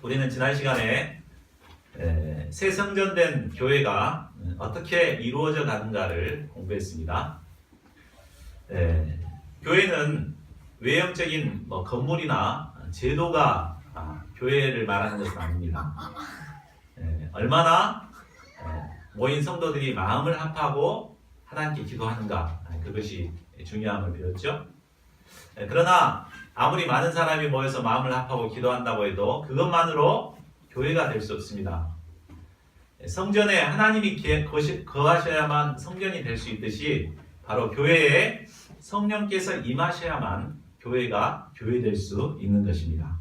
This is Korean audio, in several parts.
우리는 지난 시간에 새 성전된 교회가 어떻게 이루어져 가는가를 공부했습니다. 교회는 외형적인 건물이나 제도가 교회를 말하는 것은 아닙니다. 얼마나 모인 성도들이 마음을 합하고 하나님께 기도하는가, 그것이 중요함을 배웠죠. 그러나 아무리 많은 사람이 모여서 마음을 합하고 기도한다고 해도 그것만으로 교회가 될 수 없습니다. 성전에 하나님이 거하셔야만 성전이 될 수 있듯이 바로 교회에 성령께서 임하셔야만 교회가 교회될 수 있는 것입니다.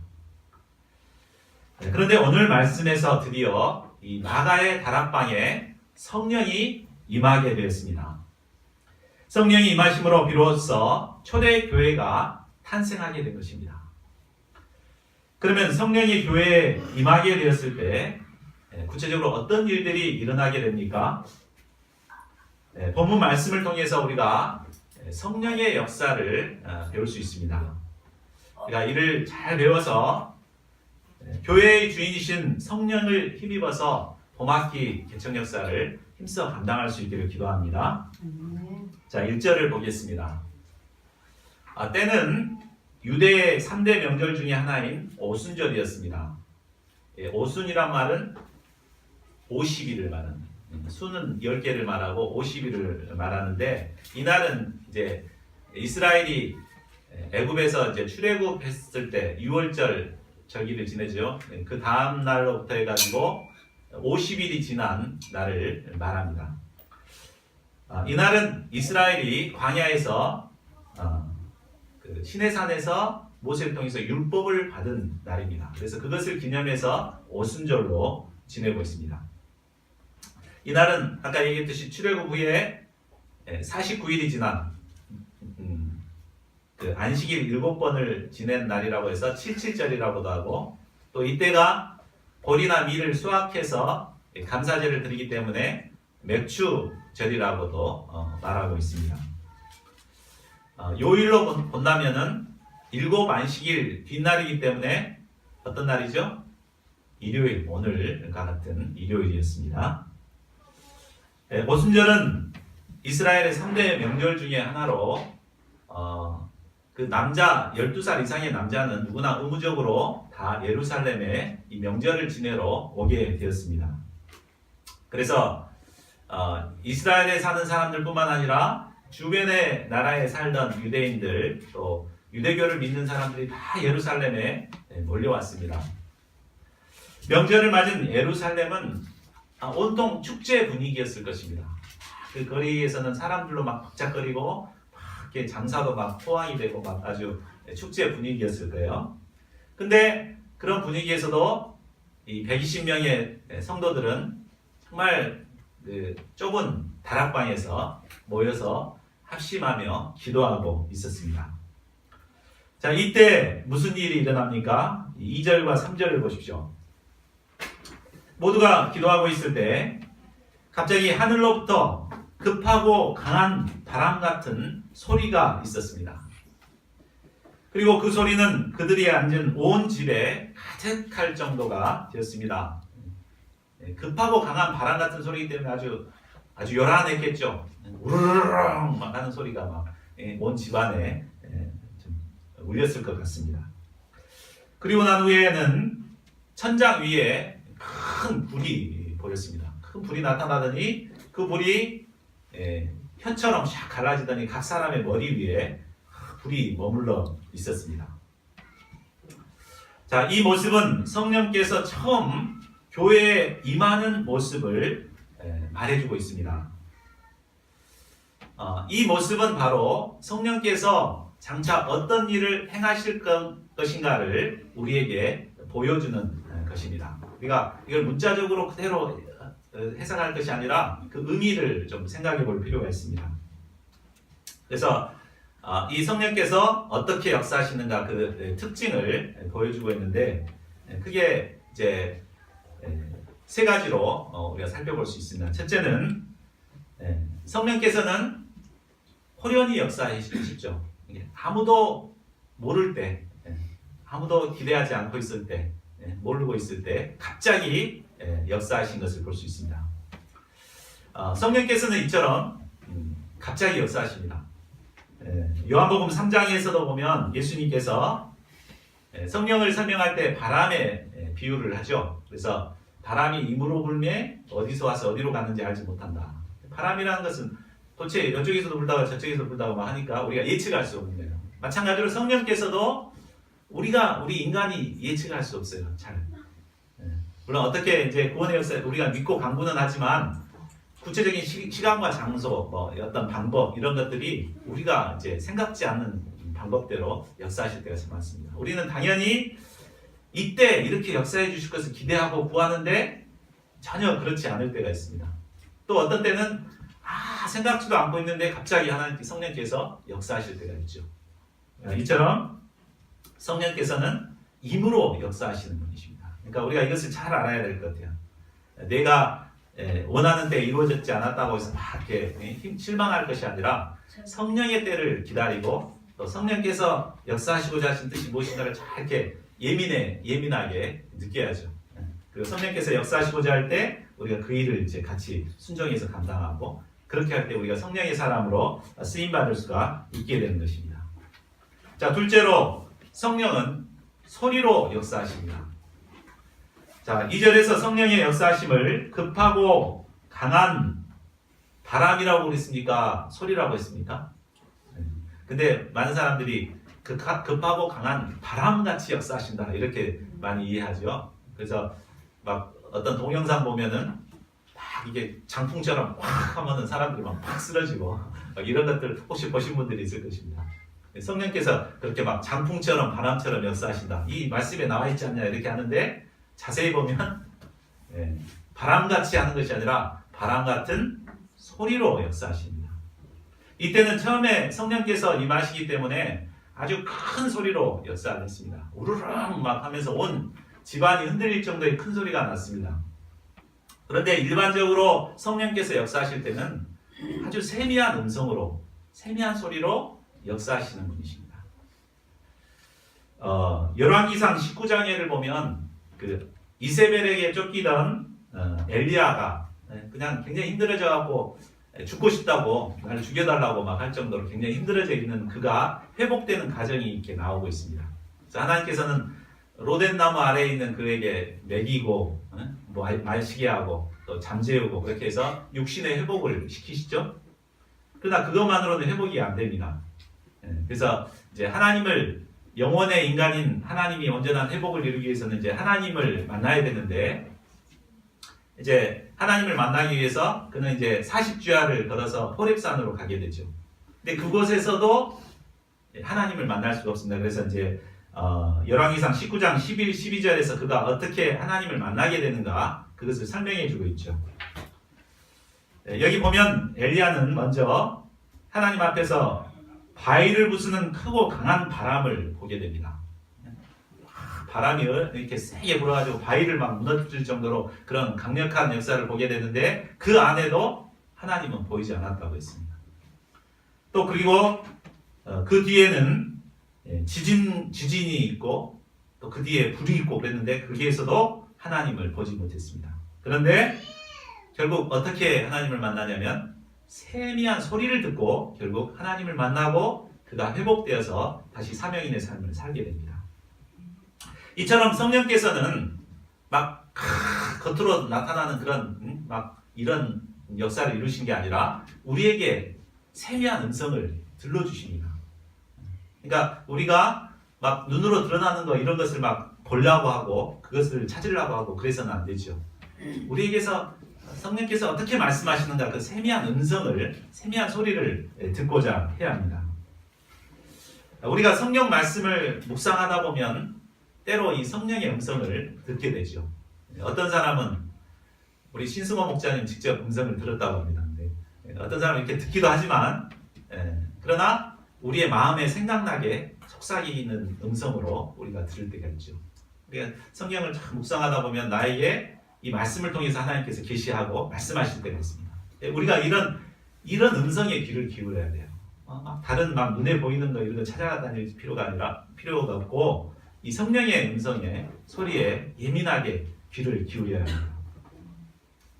그런데 오늘 말씀에서 드디어 이 마가의 다락방에 성령이 임하게 되었습니다. 성령이 임하심으로 비로소 초대교회가 탄생하게 된 것입니다. 그러면 성령이 교회에 임하게 되었을 때 구체적으로 어떤 일들이 일어나게 됩니까? 본문 말씀을 통해서 우리가 성령의 역사를 배울 수 있습니다. 우리가 이를 잘 배워서 교회의 주인이신 성령을 힘입어서 봄학기 개척 역사를 힘써 감당할 수 있기를 기도합니다. 자, 1절을 보겠습니다. 때는 유대의 3대 명절 중에 하나인 오순절이었습니다. 오순이란 말은 50일을 말합니다. 수는 10개를 말하고 50일을 말하는데, 이날은 이제 이스라엘이 애굽에서 이제 출애굽했을 때 6월절 절기를 지내죠. 그 다음 날로부터 해가지고 50일이 지난 날을 말합니다. 이날은 이스라엘이 광야에서 그 시내산에서 모세를 통해서 율법을 받은 날입니다. 그래서 그것을 기념해서 오순절로 지내고 있습니다. 이날은 아까 얘기했듯이 출애굽 후에 49일이 지난 그 안식일 7번을 지낸 날이라고 해서 칠칠절이라고도 하고, 또 이때가 보리나 밀을 수확해서 감사제를 드리기 때문에 맥추절이라고도 말하고 있습니다. 요일로 본다면은 7 안식일 뒷날이기 때문에 어떤 날이죠? 일요일, 오늘과 같은 일요일이었습니다. 오순절은 이스라엘의 3대 명절 중에 하나로 그 남자 12살 이상의 남자는 누구나 의무적으로 다 예루살렘에 이 명절을 지내러 오게 되었습니다. 그래서 이스라엘에 사는 사람들뿐만 아니라 주변의 나라에 살던 유대인들, 또 유대교를 믿는 사람들이 다 예루살렘에 몰려왔습니다. 명절을 맞은 예루살렘은 온통 축제 분위기였을 것입니다. 그 거리에서는 사람들로 막 복잡거리고 이렇게 장사도 막 포항이 되고 막 아주 축제 분위기였을 거예요. 근데 그런 분위기에서도 이 120명의 성도들은 정말 그 좁은 다락방에서 모여서 합심하며 기도하고 있었습니다. 자, 이때 무슨 일이 일어납니까? 2절과 3절을 보십시오. 모두가 기도하고 있을 때 갑자기 하늘로부터 급하고 강한 바람 같은 소리가 있었습니다. 그리고 그 소리는 그들이 앉은 온 집에 가득할 정도가 되었습니다. 급하고 강한 바람 같은 소리이기 때문에 아주 요란했겠죠. 우르르르 막 하는 소리가 막 온 집안에 좀 울렸을 것 같습니다. 그리고 난 후에는 천장 위에 큰 불이 보였습니다. 큰 불이 나타나더니 그 불이 현처럼 샥 갈라지더니 각 사람의 머리 위에 불이 머물러 있었습니다. 자, 이 모습은 성령께서 처음 교회에 임하는 모습을 말해주고 있습니다. 이 모습은 바로 성령께서 장차 어떤 일을 행하실 것인가를 우리에게 보여주는 것입니다. 우리가 이걸 문자적으로 그대로 해석할 것이 아니라 그 의미를 좀 생각해 볼 필요가 있습니다. 그래서 이 성령께서 어떻게 역사하시는가 그 특징을 보여주고 있는데, 크게 이제 세 가지로 우리가 살펴볼 수 있습니다. 첫째는 성령께서는 호련히 역사하시죠. 아무도 모를 때, 아무도 기대하지 않고 있을 때, 모르고 있을 때 갑자기 역사하신 것을 볼 수 있습니다. 성령께서는 이처럼 갑자기 역사하십니다. 요한복음 3장에서도 보면 예수님께서 성령을 설명할 때 바람에 비유를 하죠. 그래서 바람이 임으로 불매 어디서 와서 어디로 가는지 알지 못한다. 바람이라는 것은 도대체 이쪽에서도 불다가 저쪽에서 불다가 막 하니까 우리가 예측할 수 없는 거예요. 마찬가지로 성령께서도 우리 인간이 예측할 수 없어요. 잘. 물론 어떻게 이제 구원의 역사에 우리가 믿고 강구는 하지만 구체적인 시간과 장소, 뭐 어떤 방법 이런 것들이 우리가 이제 생각지 않는 방법대로 역사하실 때가 참 많습니다. 우리는 당연히 이때 이렇게 역사해 주실 것을 기대하고 구하는데 전혀 그렇지 않을 때가 있습니다. 또 어떤 때는 생각지도 않고 있는데 갑자기 하나님 성령께서 역사하실 때가 있죠. 이처럼 성령께서는 임으로 역사하시는 분이십니다. 그러니까 우리가 이것을 잘 알아야 될 것 같아요. 내가 원하는 때 이루어지지 않았다고 해서 막 이렇게 실망할 것이 아니라 성령의 때를 기다리고 또 성령께서 역사하시고자 하신 뜻이 무엇인가를 잘 이렇게 예민하게 느껴야죠. 그리고 성령께서 역사하시고자 할 때 우리가 그 일을 이제 같이 순종해서 감당하고 그렇게 할 때 우리가 성령의 사람으로 쓰임 받을 수가 있게 되는 것입니다. 자, 둘째로 성령은 소리로 역사하십니다. 자, 2절에서 성령의 역사하심을 급하고 강한 바람이라고 그랬습니까? 소리라고 했습니까? 근데 많은 사람들이 급하고 강한 바람같이 역사하신다 이렇게 많이 이해하죠. 그래서 막 어떤 동영상 보면은 막 이게 장풍처럼 확 하면은 사람들이 막 쓰러지고 막 이런 것들 혹시 보신 분들이 있을 것입니다. 성령께서 그렇게 막 장풍처럼 바람처럼 역사하신다. 이 말씀에 나와 있지 않냐 이렇게 하는데 자세히 보면 바람같이 하는 것이 아니라 바람 같은 소리로 역사하십니다. 이때는 처음에 성령께서 임하시기 때문에 아주 큰 소리로 역사를 했습니다. 우르릉 막 하면서 온 집안이 흔들릴 정도의 큰 소리가 났습니다. 그런데 일반적으로 성령께서 역사하실 때는 아주 세미한 음성으로 세미한 소리로 역사하시는 분이십니다. 열왕기상 19장에를 보면 그 이세벨에게 쫓기던 엘리야가 그냥 굉장히 힘들어져갖고 죽고 싶다고 나를 죽여달라고 막 할 정도로 굉장히 힘들어져 있는 그가 회복되는 과정이 이렇게 나오고 있습니다. 그래서 하나님께서는 로덴나무 아래에 있는 그에게 먹이고 뭐 말시게 하고 또 잠재우고 그렇게 해서 육신의 회복을 시키시죠. 그러나 그것만으로는 회복이 안 됩니다. 그래서 이제 하나님을 영원의 인간인 하나님이 온전한 회복을 이루기 위해서는 이제 하나님을 만나야 되는데 이제 하나님을 만나기 위해서 그는 이제 40주야를 걸어서 호렙산으로 가게 되죠. 근데 그곳에서도 하나님을 만날 수가 없습니다. 그래서 이제 열왕기상 19장 11, 12절에서 그가 어떻게 하나님을 만나게 되는가 그것을 설명해 주고 있죠. 여기 보면 엘리야는 먼저 하나님 앞에서 바위를 부수는 크고 강한 바람을 보게 됩니다. 바람이 이렇게 세게 불어가지고 바위를 막 무너뜨릴 정도로 그런 강력한 역사를 보게 되는데 그 안에도 하나님은 보이지 않았다고 했습니다. 또 그리고 그 뒤에는 지진이 있고 또 그 뒤에 불이 있고 그랬는데 거기에서도 하나님을 보지 못했습니다. 그런데 결국 어떻게 하나님을 만나냐면 세미한 소리를 듣고 결국 하나님을 만나고 그가 회복되어서 다시 사명인의 삶을 살게 됩니다. 이처럼 성령께서는 막 겉으로 나타나는 그런 막 이런 역사를 이루신 게 아니라 우리에게 세미한 음성을 들려주십니다. 그러니까 우리가 막 눈으로 드러나는 거 이런 것을 막 보려고 하고 그것을 찾으려고 하고 그래서는 안 되죠. 우리에게서 성령께서 어떻게 말씀하시는가 그 세미한 음성을 세미한 소리를 듣고자 해야 합니다. 우리가 성령 말씀을 묵상하다 보면 때로 이 성령의 음성을 듣게 되죠. 어떤 사람은 우리 신승호 목자님 직접 음성을 들었다고 합니다. 어떤 사람은 이렇게 듣기도 하지만 그러나 우리의 마음에 생각나게 속삭이는 음성으로 우리가 들을 때가 있죠. 우리가 성경을 참 묵상하다 보면 나에게 이 말씀을 통해서 하나님께서 계시하고 말씀하실 때가 있습니다. 우리가 이런 음성의 귀를 기울여야 돼요. 다른 막 눈에 보이는 거 이런 거 찾아다닐 필요가 없고 이 성령의 음성에 소리에 예민하게 귀를 기울여야 합니다.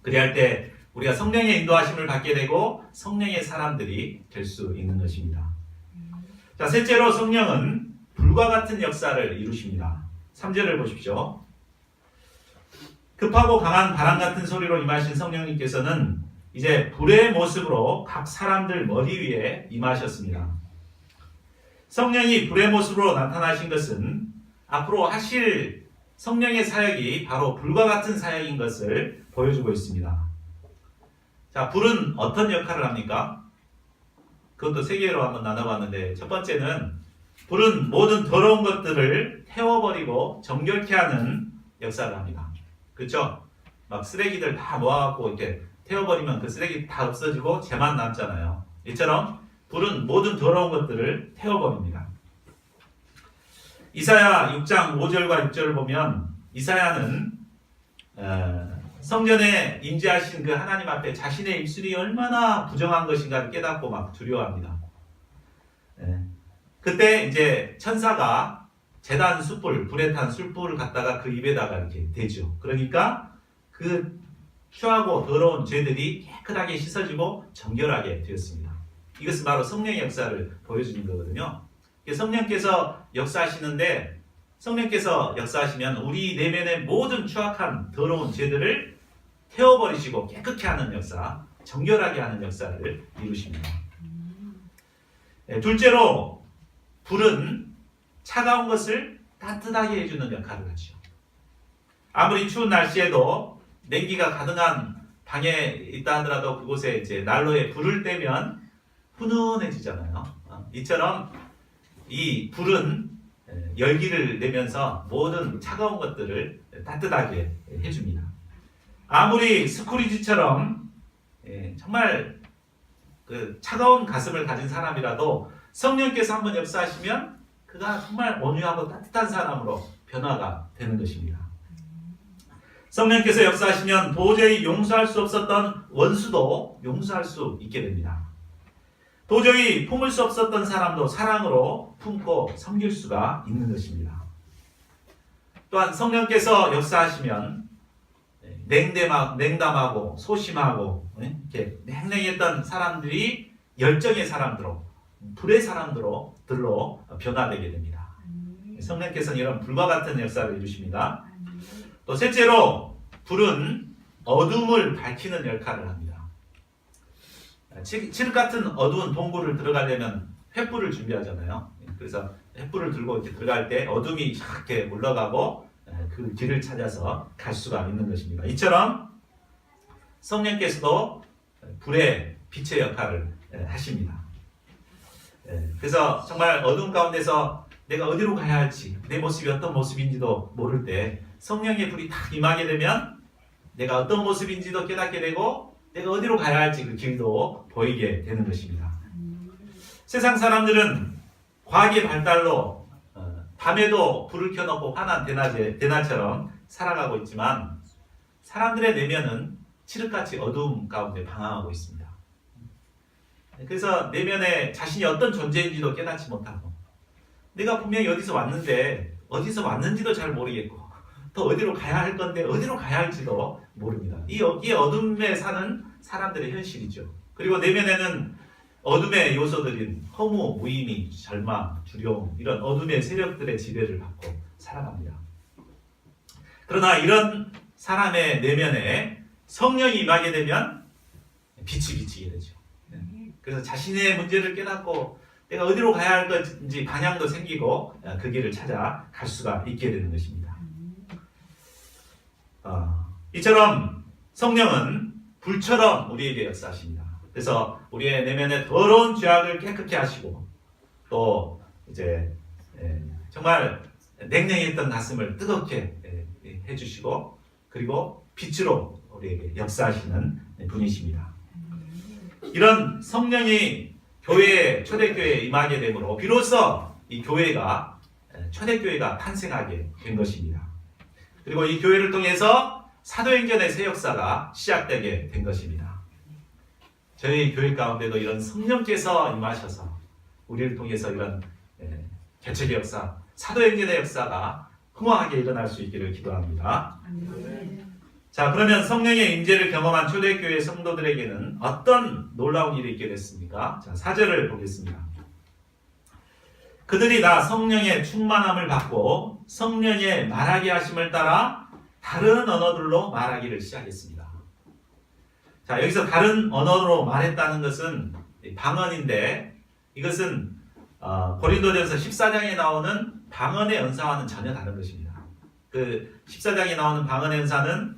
그리할 때 우리가 성령의 인도하심을 받게 되고 성령의 사람들이 될 수 있는 것입니다. 자, 셋째로 성령은 불과 같은 역사를 이루십니다. 3절을 보십시오. 급하고 강한 바람 같은 소리로 임하신 성령님께서는 이제 불의 모습으로 각 사람들 머리 위에 임하셨습니다. 성령이 불의 모습으로 나타나신 것은 앞으로 하실 성령의 사역이 바로 불과 같은 사역인 것을 보여주고 있습니다. 자, 불은 어떤 역할을 합니까? 그것도 세 개로 한번 나눠봤는데, 첫 번째는 불은 모든 더러운 것들을 태워버리고 정결케 하는 역사를 합니다. 그렇죠? 막 쓰레기들 다 모아갖고 이렇게 태워버리면 그 쓰레기 다 없어지고 재만 남잖아요. 이처럼 불은 모든 더러운 것들을 태워버립니다. 이사야 6장 5절과 6절을 보면 이사야는 성전에 임재하신 그 하나님 앞에 자신의 입술이 얼마나 부정한 것인가를 깨닫고 막 두려워합니다. 그때 이제 천사가 제단 숯불, 불에 탄 숯불을 갖다가 그 입에다가 이렇게 대죠. 그러니까 그 추하고 더러운 죄들이 깨끗하게 씻어지고 정결하게 되었습니다. 이것은 바로 성령의 역사를 보여주는 거거든요. 성령께서 역사하시는데, 성령께서 역사하시면 우리 내면의 모든 추악한 더러운 죄들을 태워버리시고 깨끗게 하는 역사, 정결하게 하는 역사를 이루십니다. 둘째로 불은 차가운 것을 따뜻하게 해주는 역할을 하죠. 아무리 추운 날씨에도 냉기가 가득한 방에 있다 하더라도 그곳에 이제 난로에 불을 떼면 훈훈해지잖아요. 이처럼 이 불은 열기를 내면서 모든 차가운 것들을 따뜻하게 해줍니다. 아무리 스코리지처럼 정말 그 차가운 가슴을 가진 사람이라도 성령께서 한번 역사하시면 그가 정말 온유하고 따뜻한 사람으로 변화가 되는 것입니다. 성령께서 역사하시면 도저히 용서할 수 없었던 원수도 용서할 수 있게 됩니다. 도저히 품을 수 없었던 사람도 사랑으로 품고 섬길 수가 있는 것입니다. 또한 성령께서 역사하시면 냉담하고 소심하고 이렇게 냉랭했던 사람들이 열정의 사람들로, 불의 사람들로 변화되게 됩니다. 성령께서는 이런 불과 같은 역사를 이루십니다. 또 셋째로 불은 어둠을 밝히는 역할을 합니다. 칠흑 같은 어두운 동굴을 들어가려면 횃불을 준비하잖아요. 그래서 횃불을 들고 이렇게 들어갈 때 어둠이 이렇게 물러가고 그 길을 찾아서 갈 수가 있는 것입니다. 이처럼 성령께서도 불의 빛의 역할을 하십니다. 그래서 정말 어두운 가운데서 내가 어디로 가야 할지, 내 모습이 어떤 모습인지도 모를 때 성령의 불이 딱 임하게 되면 내가 어떤 모습인지도 깨닫게 되고 내가 어디로 가야 할지 그 길도 보이게 되는 것입니다. 세상 사람들은 과학의 발달로 밤에도 불을 켜놓고 환한 대낮처럼 살아가고 있지만 사람들의 내면은 칠흑같이 어두움 가운데 방황하고 있습니다. 그래서 내면에 자신이 어떤 존재인지도 깨닫지 못하고 내가 분명히 어디서 왔는지도 잘 모르겠고 또 어디로 가야 할 건데 어디로 가야 할지도 모릅니다. 이 어둠에 사는 사람들의 현실이죠. 그리고 내면에는 어둠의 요소들인 허무, 무의미, 절망, 두려움 이런 어둠의 세력들의 지배를 받고 살아갑니다. 그러나 이런 사람의 내면에 성령이 임하게 되면 빛이 비치게 되죠. 그래서 자신의 문제를 깨닫고 내가 어디로 가야 할 건지 방향도 생기고 그 길을 찾아 갈 수가 있게 되는 것입니다. 이처럼 성령은 불처럼 우리에게 역사하십니다. 그래서 우리의 내면의 더러운 죄악을 깨끗게 하시고 또 이제 정말 냉랭했던 가슴을 뜨겁게 해주시고 그리고 빛으로 우리에게 역사하시는 분이십니다. 이런 성령이 초대교회에 임하게 되므로 비로소 이 초대교회가 탄생하게 된 것입니다. 그리고 이 교회를 통해서 사도행전의 새 역사가 시작되게 된 것입니다. 저희 교회 가운데도 이런 성령께서 임하셔서 우리를 통해서 이런 개척의 역사, 사도행전의 역사가 흥황하게 일어날 수 있기를 기도합니다. 자, 그러면 성령의 임재를 경험한 초대교회 성도들에게는 어떤 놀라운 일이 있게 됐습니까? 자, 4절을 보겠습니다. 그들이 다 성령의 충만함을 받고 성령의 말하게 하심을 따라 다른 언어들로 말하기를 시작했습니다. 자, 여기서 다른 언어로 말했다는 것은 방언인데, 이것은 고린도전서 14장에 나오는 방언의 은사와는 전혀 다른 것입니다. 그 14장에 나오는 방언의 은사는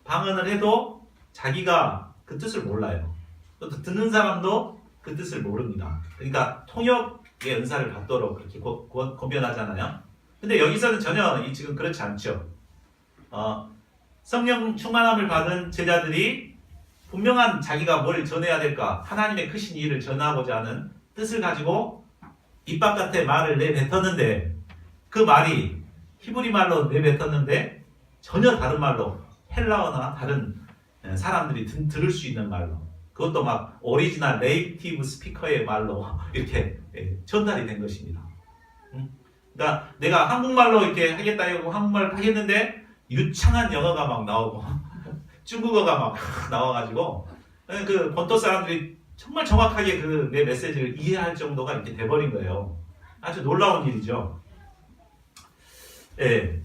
방언을 해도 자기가 그 뜻을 몰라요. 또 듣는 사람도 그 뜻을 모릅니다. 그러니까 통역의 은사를 받도록 그렇게 권면하잖아요. 근데 여기서는 전혀 지금 그렇지 않죠. 성령 충만함을 받은 제자들이 분명한 자기가 뭘 전해야 될까, 하나님의 크신 일을 전하고자 하는 뜻을 가지고 입 바깥에 말을 내뱉었는데, 그 말이 히브리 말로 내뱉었는데 전혀 다른 말로, 헬라어나 다른 사람들이 들을 수 있는 말로, 그것도 막 오리지널 네이티브 스피커의 말로 이렇게 전달이 된 것입니다. 그러니까 내가 한국말로 이렇게 하겠다 하고 한국말을 하겠는데 유창한 영어가 막 나오고 중국어가 막 나와가지고 그 본토 사람들이 정말 정확하게 그 내 메시지를 이해할 정도가 이렇게 돼버린 거예요. 아주 놀라운 일이죠. 예.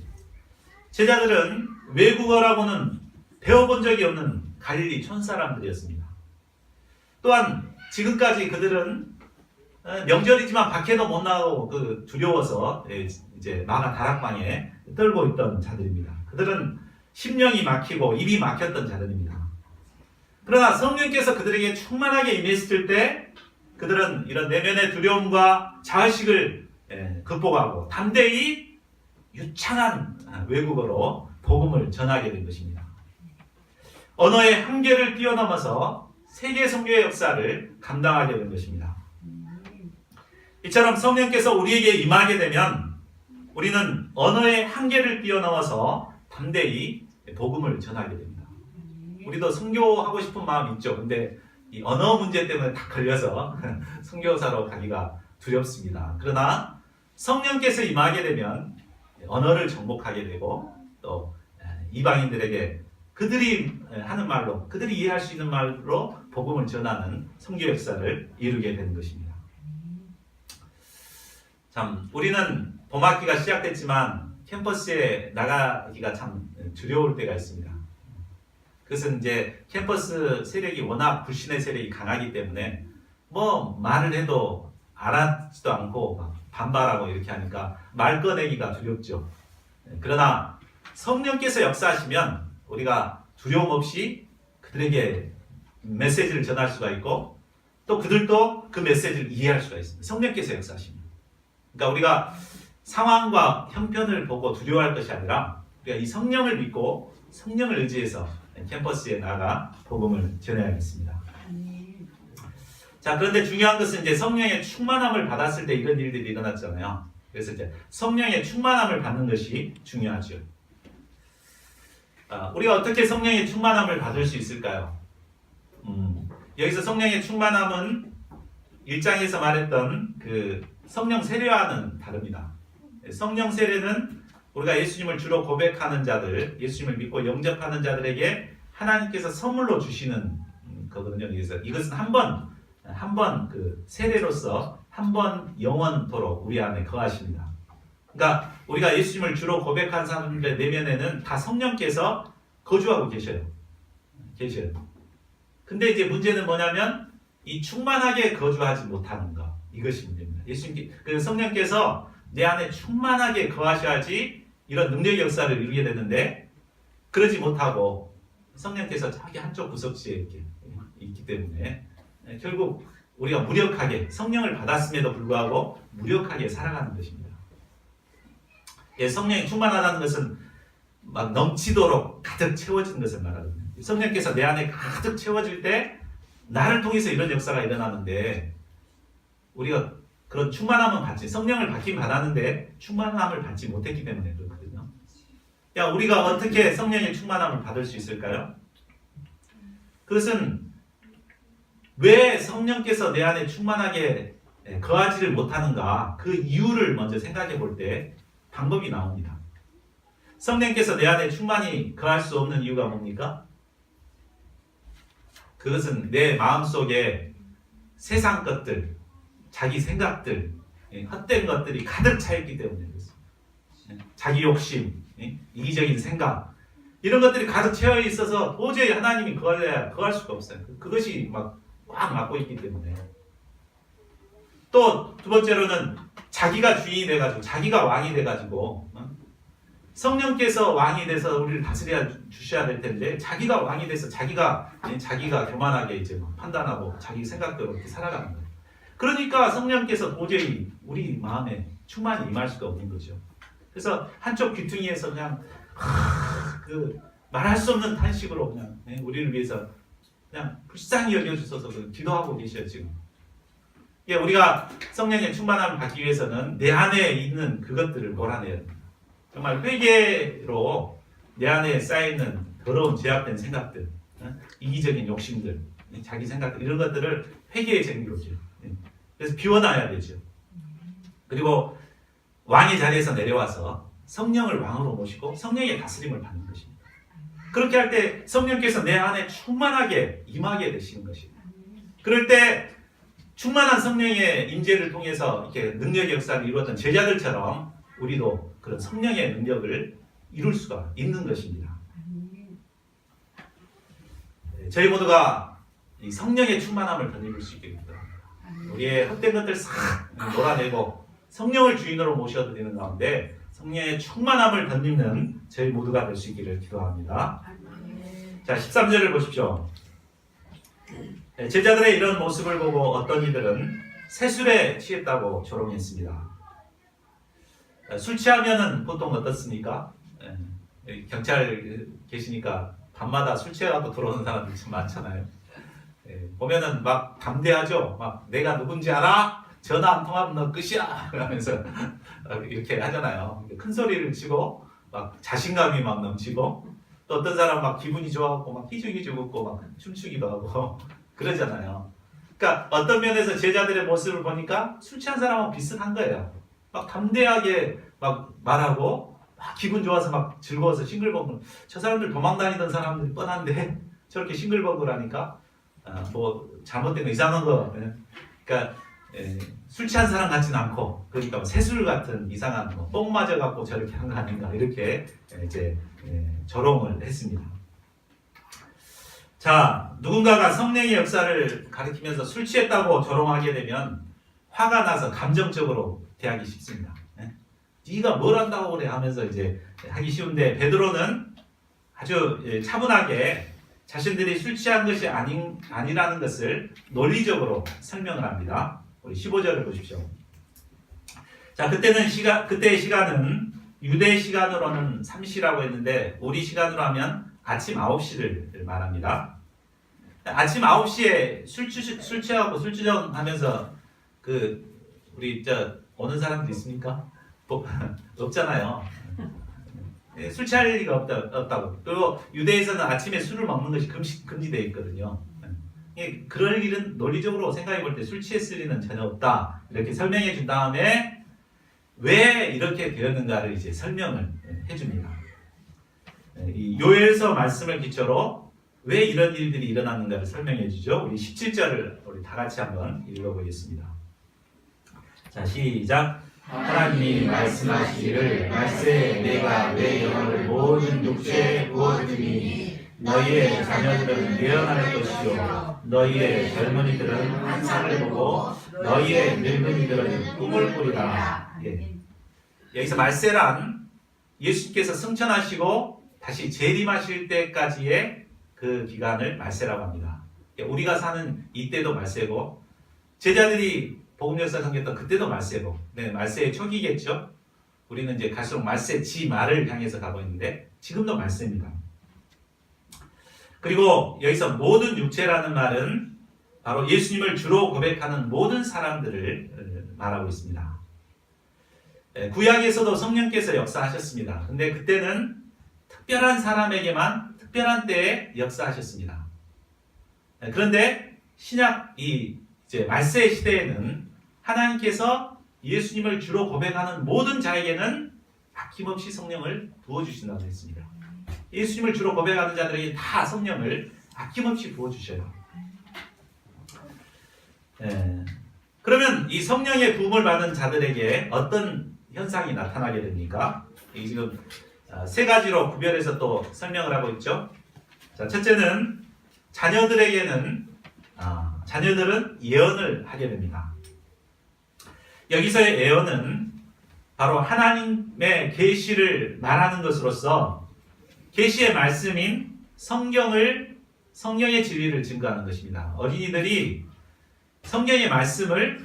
제자들은 외국어라고는 배워본 적이 없는 갈릴리 촌사람들이었습니다. 또한 지금까지 그들은 명절이지만 밖에도 못 나가고 두려워서 이제 마가 다락방에 떨고 있던 자들입니다. 그들은 심령이 막히고 입이 막혔던 자들입니다. 그러나 성령께서 그들에게 충만하게 임했을 때 그들은 이런 내면의 두려움과 자의식을 극복하고 담대히 유창한 외국어로 복음을 전하게 된 것입니다. 언어의 한계를 뛰어넘어서 세계 선교의 역사를 감당하게 된 것입니다. 이처럼 성령께서 우리에게 임하게 되면 우리는 언어의 한계를 뛰어넘어서 담대히 복음을 전하게 됩니다. 우리도 선교하고 싶은 마음이 있죠. 근데 이 언어 문제 때문에 다 걸려서 선교사로 가기가 두렵습니다. 그러나 성령께서 임하게 되면 언어를 정복하게 되고 또 이방인들에게 그들이 하는 말로, 그들이 이해할 수 있는 말로 복음을 전하는 선교 역사를 이루게 되는 것입니다. 참, 우리는 봄학기가 시작됐지만 캠퍼스에 나가기가 참 두려울 때가 있습니다. 그것은 이제 캠퍼스 세력이 워낙 불신의 세력이 강하기 때문에 뭐 말을 해도 알아듣지도 않고 막 반발하고 이렇게 하니까 말 꺼내기가 두렵죠. 그러나 성령께서 역사하시면 우리가 두려움 없이 그들에게 메시지를 전할 수가 있고 또 그들도 그 메시지를 이해할 수가 있습니다. 성령께서 역사하시면. 그러니까 우리가 상황과 형편을 보고 두려워할 것이 아니라 우리가 이 성령을 믿고 성령을 의지해서 캠퍼스에 나가 복음을 전해야겠습니다. 자, 그런데 중요한 것은 이제 성령의 충만함을 받았을 때 이런 일들이 일어났잖아요. 그래서 이제 성령의 충만함을 받는 것이 중요하죠. 우리가 어떻게 성령의 충만함을 받을 수 있을까요? 여기서 성령의 충만함은 1장에서 말했던 그 성령 세례와는 다릅니다. 성령 세례는 우리가 예수님을 주로 고백하는 자들, 예수님을 믿고 영접하는 자들에게 하나님께서 선물로 주시는 거거든요. 그래서 이것은 한 번 그 세례로서 한 번 영원토록 우리 안에 거하십니다. 그러니까 우리가 예수님을 주로 고백한 사람들의 내면에는 다 성령께서 거주하고 계셔요. 근데 이제 문제는 뭐냐면 이 충만하게 거주하지 못하는 것, 이것이 문제입니다. 예수님, 그 성령께서 내 안에 충만하게 거하셔야지 이런 능력의 역사를 이루게 되는데 그러지 못하고 성령께서 자기 한쪽 구석지에 이렇게 있기 때문에 결국 우리가 무력하게 성령을 받았음에도 불구하고 무력하게 살아가는 것입니다. 예, 성령이 충만하다는 것은 막 넘치도록 가득 채워진 것을 말하거든요. 성령께서 내 안에 가득 채워질 때 나를 통해서 이런 역사가 일어나는데 우리가 그런 충만함은 받지, 성령을 받긴 받았는데 충만함을 받지 못했기 때문에 그렇거든요. 야, 우리가 어떻게 성령의 충만함을 받을 수 있을까요? 그것은 왜 성령께서 내 안에 충만하게 거하지를 못하는가, 그 이유를 먼저 생각해 볼 때 방법이 나옵니다. 성령께서 내 안에 충만히 거할 수 없는 이유가 뭡니까? 그것은 내 마음속에 세상 것들, 자기 생각들, 헛된 것들이 가득 차 있기 때문에 그렇습니다. 자기 욕심, 이기적인 생각, 이런 것들이 가득 채워 있어서 도저히 하나님이 거할 수가 없어요. 그것이 막 꽉 막고 있기 때문에. 또 두 번째로는 자기가 주인이 돼가지고, 자기가 왕이 돼가지고, 성령께서 왕이 돼서 우리를 다스려 주셔야 될 텐데, 자기가 왕이 돼서 자기가 교만하게 이제 막 판단하고 자기 생각대로 이렇게 살아가는 거예요. 그러니까 성령께서 도저히 우리 마음에 충만히 임할 수가 없는 거죠. 그래서 한쪽 귀퉁이에서 그냥 말할 수 없는 탄식으로 그냥 우리를 위해서 그냥 불쌍히 여겨주셔서 기도하고 계셔요 지금. 우리가 성령의 충만함을 받기 위해서는 내 안에 있는 그것들을 몰아내야 됩니다. 정말 회개로 내 안에 쌓여있는 더러운 죄악된 생각들, 이기적인 욕심들, 자기 생각들, 이런 것들을 회개의 쟁기로죠. 그래서 비워놔야 되죠. 그리고 왕의 자리에서 내려와서 성령을 왕으로 모시고 성령의 다스림을 받는 것입니다. 그렇게 할 때 성령께서 내 안에 충만하게 임하게 되시는 것입니다. 그럴 때 충만한 성령의 임재를 통해서 이렇게 능력의 역사를 이루었던 제자들처럼 우리도 그런 성령의 능력을 이룰 수가 있는 것입니다. 저희 모두가 이 성령의 충만함을 덧입을 수 있게 됩니다. 우리의 헛된 것들 싹 몰아내고 성령을 주인으로 모셔드리는 가운데 성령의 충만함을 덧입는 저희 모두가 될 수 있기를 기도합니다. 자, 13절을 보십시오. 제자들의 이런 모습을 보고 어떤 이들은 세술에 취했다고 조롱했습니다. 술 취하면은 보통 어떻습니까? 경찰 계시니까 밤마다 술 취해갖고 들어오는 사람들 참 많잖아요. 보면은 막 담대하죠. 막 내가 누군지 알아? 전화 한 통화면 너 끝이야. 그러면서 이렇게 하잖아요. 큰 소리를 치고 막 자신감이 막 넘치고 또 어떤 사람 막 기분이 좋아갖고 막 희죽희죽 웃고 막 춤추기도 하고 그러잖아요. 그러니까 어떤 면에서 제자들의 모습을 보니까 술 취한 사람하고 비슷한 거예요. 막 담대하게 막 말하고 막 기분 좋아서 막 즐거워서 싱글벙글. 저 사람들 도망다니던 사람들 뻔한데 저렇게 싱글벙글하니까 뭐 잘못된 거 이상한 거. 그러니까 술 취한 사람 같지는 않고 그러니까 뭐 새술 같은 이상한 똥 맞아 갖고 저렇게 한 거 아닌가 이렇게 이제 조롱을 했습니다. 자, 누군가가 성령의 역사를 가리키면서 술 취했다고 조롱하게 되면 화가 나서 감정적으로 대하기 쉽습니다. 네가 뭘 한다고 그래 하면서 이제 하기 쉬운데 베드로는 아주 차분하게 자신들이 술 취한 것이 아니라는 것을 논리적으로 설명을 합니다. 우리 15절을 보십시오. 자, 그때의 시간은 유대 시간으로는 3시라고 했는데 우리 시간으로 하면 아침 9시를 말합니다. 아침 9시에 술 취하고 술주정하면서 우리 오는 사람들 있습니까? 없잖아요. 술 취할 리가 없다고. 그리고 유대에서는 아침에 술을 먹는 것이 금지되어 있거든요. 그럴 일은 논리적으로 생각해 볼 때 술 취했을 리는 전혀 없다. 이렇게 설명해 준 다음에 왜 이렇게 되었는가를 이제 설명을 해줍니다. 이 요엘서 말씀을 기초로 왜 이런 일들이 일어났는가를 설명해 주죠. 우리 17절을 우리 다 같이 한번 읽어보겠습니다. 자, 시작. 하나님이 말씀하시기를 말세 내가 내 영혼을 모든 육체에 부어주니 너희의 자녀들은 예언할 것이요 너희의 젊은이들은 환상을 보고 너희의 늙은이들은 꿈을 꾸리라. 여기서 말세란 예수께서 승천하시고 다시 재림하실 때까지의 그 기간을 말세라고 합니다. 우리가 사는 이때도 말세고 제자들이 복음 역사 섬겼던 그때도 말세고, 말세의 초기겠죠. 우리는 이제 갈수록 말세 지말을 향해서 가고 있는데 지금도 말세입니다. 그리고 여기서 모든 육체라는 말은 바로 예수님을 주로 고백하는 모든 사람들을 말하고 있습니다. 구약에서도 성령께서 역사하셨습니다. 근데 그때는 특별한 사람에게만 특별한 때에 역사하셨습니다. 그런데 신약 이제 말세 시대에는 하나님께서 예수님을 주로 고백하는 모든 자에게는 아낌없이 성령을 부어주신다고 했습니다. 예수님을 주로 고백하는 자들에게 다 성령을 아낌없이 부어주셔요. 그러면 이 성령의 부음을 받은 자들에게 어떤 현상이 나타나게 됩니까? 이 지금 세 가지로 구별해서 또 설명을 하고 있죠. 자, 첫째는 자녀들은 예언을 하게 됩니다. 여기서의 예언은 바로 하나님의 계시를 말하는 것으로서 계시의 말씀인 성경의 진리를 증거하는 것입니다. 어린이들이 성경의 말씀을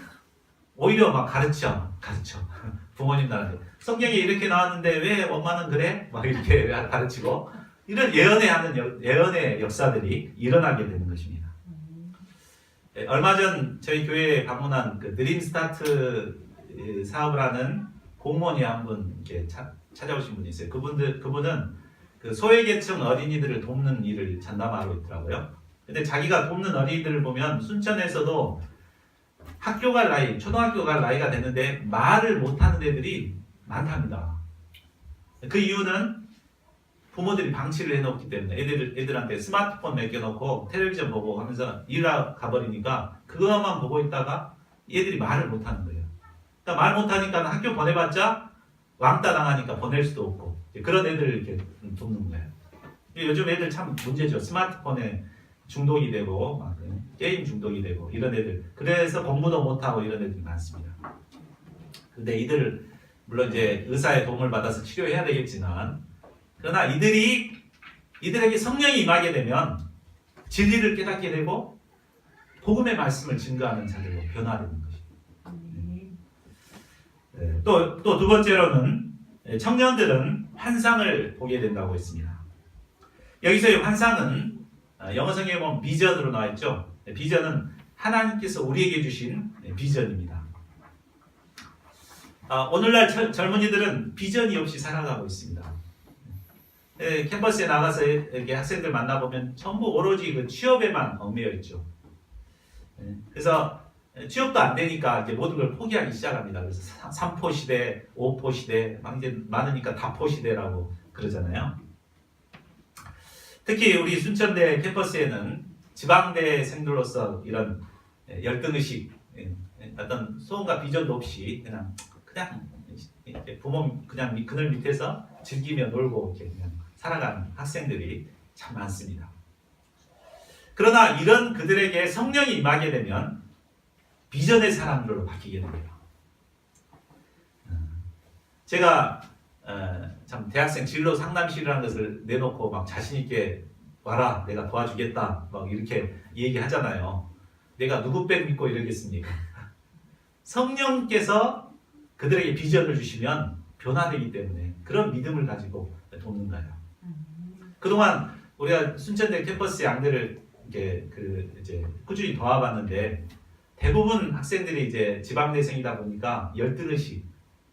오히려 막 가르쳐 부모님들한테 성경에 이렇게 나왔는데 왜 엄마는 그래? 막 이렇게 가르치고 이런 예언의 역사들이 일어나게 되는 것입니다. 얼마 전 저희 교회에 방문한 그 드림 스타트 사업을 하는 공무원이 한 분 이렇게 찾아오신 분이 있어요. 그분은 그 소외계층 어린이들을 돕는 일을 전담하고 있더라고요. 근데 자기가 돕는 어린이들을 보면 순천에서도 학교 갈 나이, 초등학교 갈 나이가 됐는데 말을 못하는 애들이 많답니다. 그 이유는 부모들이 방치를 해놓기 때문에 애들한테 스마트폰 맡겨놓고 텔레비전 보고 하면서 일하러 가버리니까 그것만 보고 있다가 얘들이 말을 못하는 거예요. 그러니까 말 못하니까 학교 보내봤자 왕따 당하니까 보낼 수도 없고 그런 애들을 이렇게 돕는 거예요. 요즘 애들 참 문제죠. 스마트폰에 중독이 되고 막 게임 중독이 되고 이런 애들. 그래서 공부도 못하고 이런 애들이 많습니다. 근데 이들 물론 이제 의사의 도움을 받아서 치료해야 되겠지만 그러나 이들에게 성령이 임하게 되면 진리를 깨닫게 되고 복음의 말씀을 증거하는 자들로 변화되는 것입니다. 또 두 번째로는 청년들은 환상을 보게 된다고 했습니다. 여기서의 환상은 영어 성경에 보면 비전으로 나와 있죠. 비전은 하나님께서 우리에게 주신 비전입니다. 오늘날 젊은이들은 비전이 없이 살아가고 있습니다. 캠퍼스에 나가서 이렇게 학생들 만나보면 전부 오로지 그 취업에만 얽매여 있죠. 그래서 취업도 안 되니까 이제 모든 걸 포기하기 시작합니다. 그래서 3포 시대, 5포 시대, 막 이제 많으니까 다포 시대라고 그러잖아요. 특히 우리 순천대 캠퍼스에는 지방대생들로서 이런 열등의식, 어떤 소원과 비전도 없이 그냥 부모 그냥 그늘 밑에서 즐기며 놀고 이렇게 그냥 살아가는 학생들이 참 많습니다. 그러나 이런 그들에게 성령이 임하게 되면 비전의 사람들로 바뀌게 됩니다. 제가 참 대학생 진로 상담실이라는 것을 내놓고 막 자신 있게 와라 내가 도와주겠다 막 이렇게 얘기하잖아요. 내가 누구 백 믿고 이러겠습니까? 성령께서 그들에게 비전을 주시면 변화되기 때문에 그런 믿음을 가지고 돕는 거예요. 그동안 우리가 순천대 캠퍼스 양대를 이제 꾸준히 도와봤는데 대부분 학생들이 이제 지방대생이다 보니까 열등의식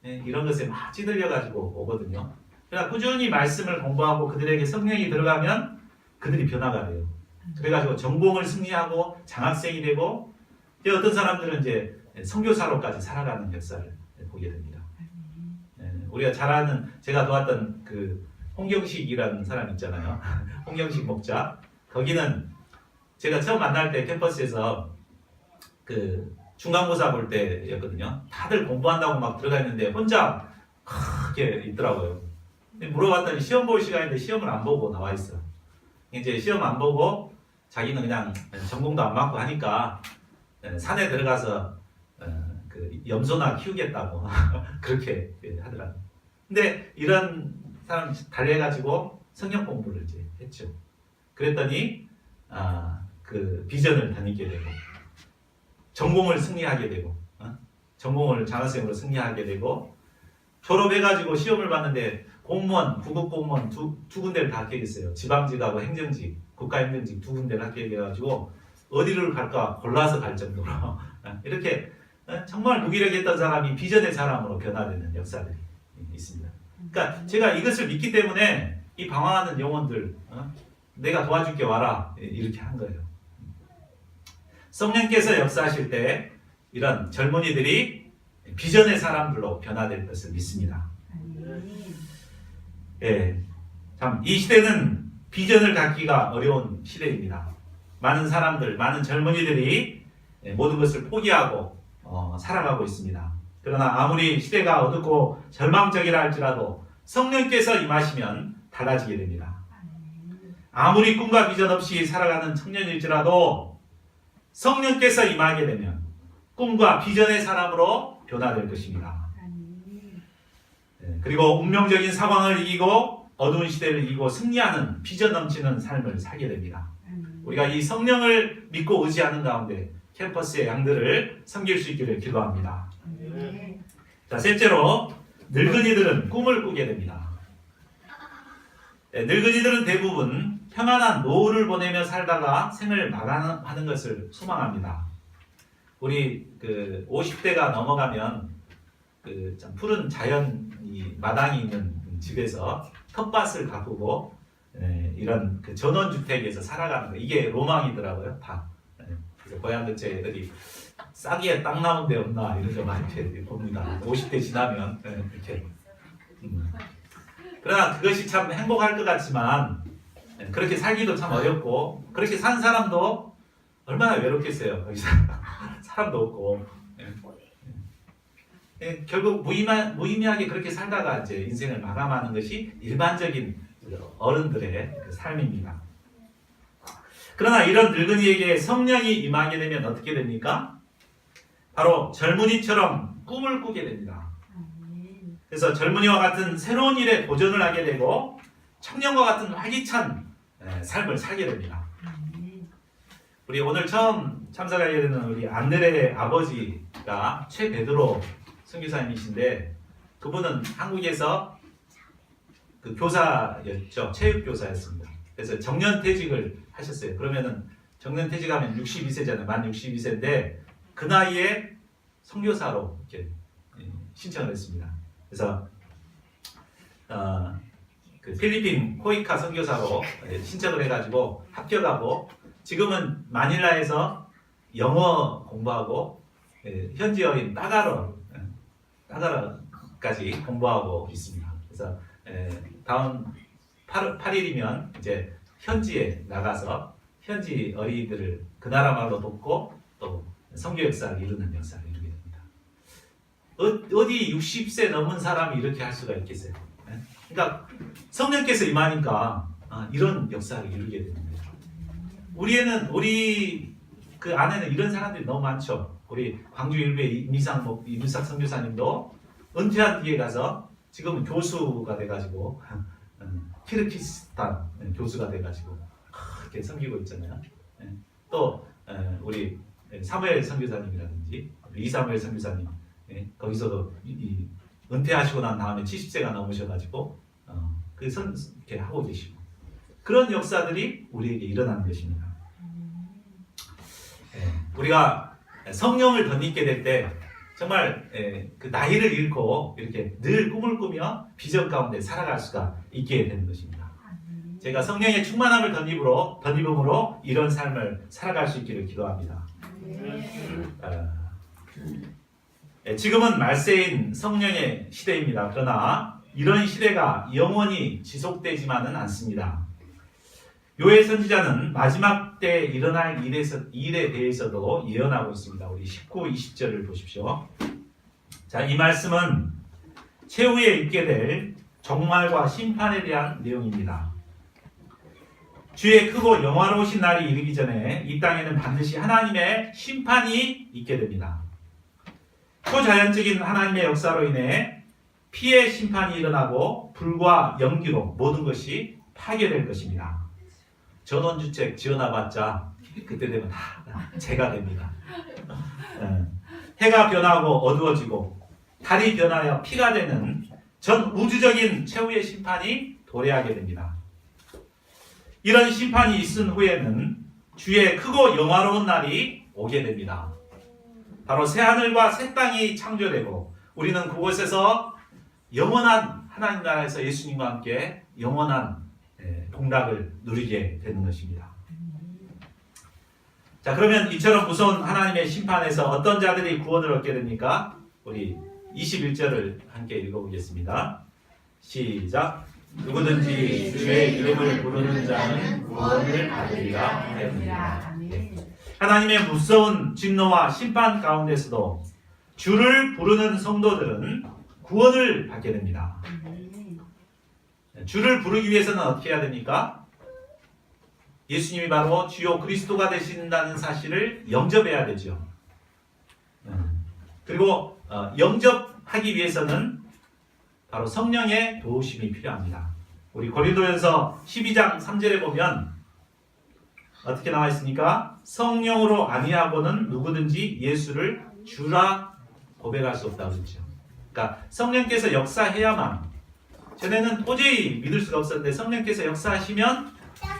이런 것에 막 찌들려 가지고 오거든요. 그러나 꾸준히 말씀을 공부하고 그들에게 성령이 들어가면 그들이 변화가 돼요. 그래가지고 전공을 승리하고 장학생이 되고 이제 어떤 사람들은 이제 선교사로까지 살아가는 역사를 보게 됩니다. 우리가 잘 아는 제가 도왔던 그 홍경식이라는 사람 있잖아요. 홍경식 목자. 거기는 제가 처음 만날 때 캠퍼스에서 그 중간고사 볼 때였거든요. 다들 공부한다고 막 들어가 있는데 혼자 크게 있더라고요. 물어봤더니 시험 볼 시간인데 시험을 안 보고 나와 있어. 이제 시험 안 보고 자기는 그냥 전공도 안 맞고 하니까 산에 들어가서 그 염소나 키우겠다고 그렇게 하더라고요. 근데 이런 사람 달래가지고 성경 공부를 이제 했죠. 그랬더니 그 비전을 다니게 되고 전공을 승리하게 되고 전공을 장학생으로 승리하게 되고 졸업해가지고 시험을 봤는데 공무원, 구급 공무원 두 군데를 다 합격했어요. 지방직하고 행정직, 국가행정직 두 군데를 합격해가지고 어디를 갈까 골라서 갈 정도로 이렇게 정말 무기력했던 사람이 비전의 사람으로 변화되는 역사들이 있습니다. 그러니까 제가 이것을 믿기 때문에 이 방황하는 영혼들 내가 도와줄게 와라 이렇게 한 거예요. 성령께서 역사하실 때 이런 젊은이들이 비전의 사람들로 변화될 것을 믿습니다. 예, 참 이 시대는 비전을 갖기가 어려운 시대입니다. 많은 사람들, 많은 젊은이들이 모든 것을 포기하고 살아가고 있습니다. 그러나 아무리 시대가 어둡고 절망적이라 할지라도 성령께서 임하시면 달라지게 됩니다. 아무리 꿈과 비전 없이 살아가는 청년일지라도 성령께서 임하게 되면 꿈과 비전의 사람으로 변화될 것입니다. 그리고 운명적인 상황을 이기고 어두운 시대를 이기고 승리하는 비전 넘치는 삶을 살게 됩니다. 우리가 이 성령을 믿고 의지하는 가운데 캠퍼스의 양들을 섬길 수 있기를 기도합니다. 자, 셋째로 늙은이들은 꿈을 꾸게 됩니다. 늙은이들은 대부분 평안한 노후를 보내며 살다가 생을 마감하는 것을 소망합니다. 우리 50대가 넘어가면 참 푸른 자연이 마당이 있는 집에서 텃밭을 가꾸고 이런 전원주택에서 살아가는 거, 이게 로망이더라고요. 다. 그래서 고향 근처에 어디 싹이에 땅 나온 데 없나 이런 거 많이 봅니다. 50대 지나면 이렇게. 그러나 그것이 참 행복할 것 같지만 그렇게 살기도 참 어렵고, 그렇게 산 사람도 얼마나 외롭겠어요. 거기서 사람도 없고. 결국 무의미하게 그렇게 살다가 이제 인생을 마감하는 것이 일반적인 어른들의 삶입니다. 그러나 이런 늙은이에게 성령이 임하게 되면 어떻게 됩니까? 바로 젊은이처럼 꿈을 꾸게 됩니다. 그래서 젊은이와 같은 새로운 일에 도전을 하게 되고 청년과 같은 활기찬 삶을 살게 됩니다. 우리 오늘 처음 참석하게 되는 우리 안드레의 아버지가 최베드로 선교사님이신데, 그분은 한국에서 교사였죠. 체육교사였습니다. 그래서 정년퇴직을 하셨어요. 그러면은 정년퇴직하면 62세잖아요. 만 62세인데 그 나이에 선교사로 이렇게 신청을 했습니다. 그래서 필리핀 코이카 선교사로 신청을 해가지고 합격하고 지금은 마닐라에서 영어 공부하고 현지어인 따가라까지 공부하고 있습니다. 그래서 다음 8일이면 이제 현지에 나가서 현지 어린이들을 그 나라 말로 돕고 또 선교 역사를 이루는 역사를 이루게 됩니다. 어디 60세 넘은 사람이 이렇게 할 수가 있겠어요? 그러니까 성령께서 임하니까 이런 역사를 이루게 됩니다. 우리 그 안에는 이런 사람들이 너무 많죠. 우리 광주 일부의 이민삭 선교사님도 은퇴한 뒤에 가서 지금은 교수가 돼가지고 키르기스탄 교수가 돼가지고 이렇게 섬기고 있잖아요. 또 우리 사무엘 선교사님이라든지 이사무엘 선교사님, 거기서도 은퇴하시고 난 다음에 70세가 넘으셔가지고 이렇게 하고 계시고, 그런 역사들이 우리에게 일어나는 것입니다. 우리가 성령을 덧입게 될 때 정말 그 나이를 잃고 이렇게 늘 꿈을 꾸며 비전 가운데 살아갈 수가 있게 되는 것입니다. 제가 성령의 충만함을 덧입음으로 이런 삶을 살아갈 수 있기를 기도합니다. 지금은 말세인 성령의 시대입니다. 그러나 이런 시대가 영원히 지속되지만은 않습니다. 요엘 선지자는 마지막 때 일어날 일에 대해서도 예언하고 있습니다. 우리 19, 20절을 보십시오. 자, 이 말씀은 최후에 있게 될 종말과 심판에 대한 내용입니다. 주의 크고 영화로우신 날이 이르기 전에 이 땅에는 반드시 하나님의 심판이 있게 됩니다. 초자연적인 하나님의 역사로 인해 피해 심판이 일어나고 불과 연기로 모든 것이 파괴될 것입니다. 전원주택 지어놔봤자 그때 되면 다 재가 됩니다. 해가 변하고 어두워지고 달이 변하여 피가 되는 전 우주적인 최후의 심판이 도래하게 됩니다. 이런 심판이 있은 후에는 주의 크고 영화로운 날이 오게 됩니다. 바로 새하늘과 새 땅이 창조되고 우리는 그곳에서 영원한 하나님 나라에서 예수님과 함께 영원한 동락을 누리게 되는 것입니다. 자, 그러면 이처럼 무서운 하나님의 심판에서 어떤 자들이 구원을 얻게 됩니까? 우리 21절을 함께 읽어보겠습니다. 시작. 누구든지 주의 이름을 부르는 자는 구원을 받으리라 하였느니라. 하나님의 무서운 진노와 심판 가운데서도 주를 부르는 성도들은 구원을 받게 됩니다. 주를 부르기 위해서는 어떻게 해야 됩니까? 예수님이 바로 주요 그리스도가 되신다는 사실을 영접해야 되죠. 그리고 영접하기 위해서는 바로 성령의 도우심이 필요합니다. 우리 고린도전서 12장 3절에 보면 어떻게 나와 있습니까? 성령으로 아니하고는 누구든지 예수를 주라 고백할 수 없다고 그랬죠. 그러니까 성령께서 역사해야만, 전에는 도저히 믿을 수가 없었는데 성령께서 역사하시면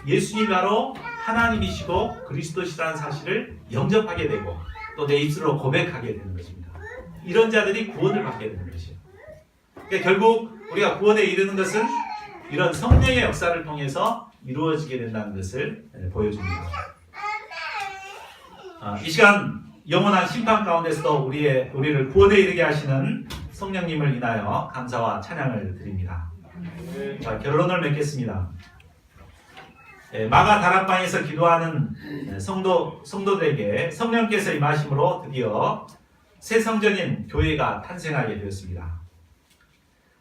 예수님이 바로 하나님이시고 그리스도시라는 사실을 영접하게 되고 또 내 입술로 고백하게 되는 것입니다. 이런 자들이 구원을 받게 되는 것이에요. 그러니까 결국 우리가 구원에 이르는 것은 이런 성령의 역사를 통해서 이루어지게 된다는 것을 보여줍니다. 이 시간 영원한 심판 가운데서도 우리를 구원에 이르게 하시는 성령님을 인하여 감사와 찬양을 드립니다. 자, 결론을 맺겠습니다. 마가 다락방에서 기도하는 성도들에게 성령께서 임하심으로 드디어 새 성전인 교회가 탄생하게 되었습니다.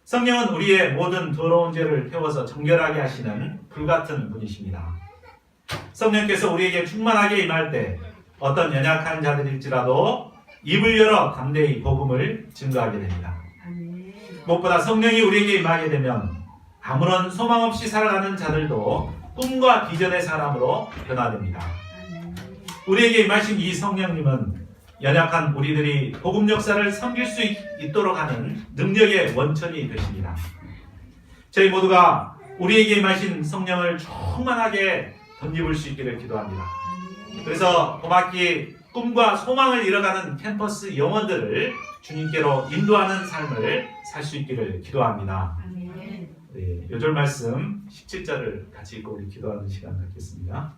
성령은 우리의 모든 더러운 죄를 태워서 정결하게 하시는 불같은 분이십니다. 성령께서 우리에게 충만하게 임할 때 어떤 연약한 자들일지라도 입을 열어 담대히 복음을 증거하게 됩니다. 무엇보다 성령이 우리에게 임하게 되면 아무런 소망 없이 살아가는 자들도 꿈과 비전의 사람으로 변화됩니다. 우리에게 임하신 이 성령님은 연약한 우리들이 복음 역사를 섬길 수 있도록 하는 능력의 원천이 되십니다. 저희 모두가 우리에게 임하신 성령을 충만하게 덧입을 수 있기를 기도합니다. 그래서 봄학기 꿈과 소망을 잃어가는 캠퍼스 영혼들을 주님께로 인도하는 삶을 살 수 있기를 기도합니다. 네, 요절 말씀 17절을 같이 읽고 우리 기도하는 시간 갖겠습니다.